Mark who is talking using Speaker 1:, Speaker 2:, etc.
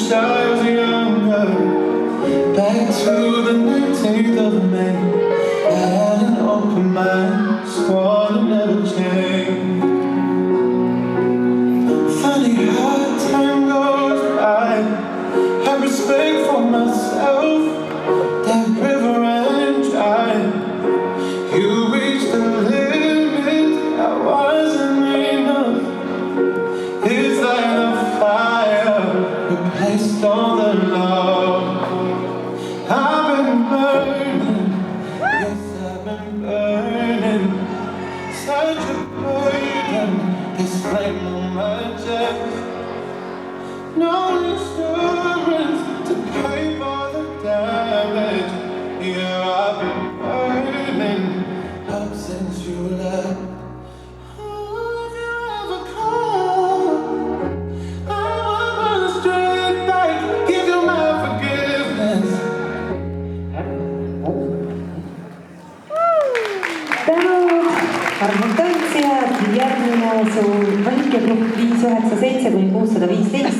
Speaker 1: wish I was younger. Back to the 19th of May. I had an open mind, swore to never change. Funny how time goes by. Have respect for myself. That river ran dry. You reached the limit. I wasn't enough. It's like the fire replaced all the love. I've been burning, yes I've been burning. Such a burden, this flame on my chest. No insurance to pay for the damage. Yeah, I've been burning up since you left. Oh, if you ever call, I will run straight back, give you my forgiveness.
Speaker 2: tänud, arvud tantsijad, järgmine suur võitjagrupp 597–615.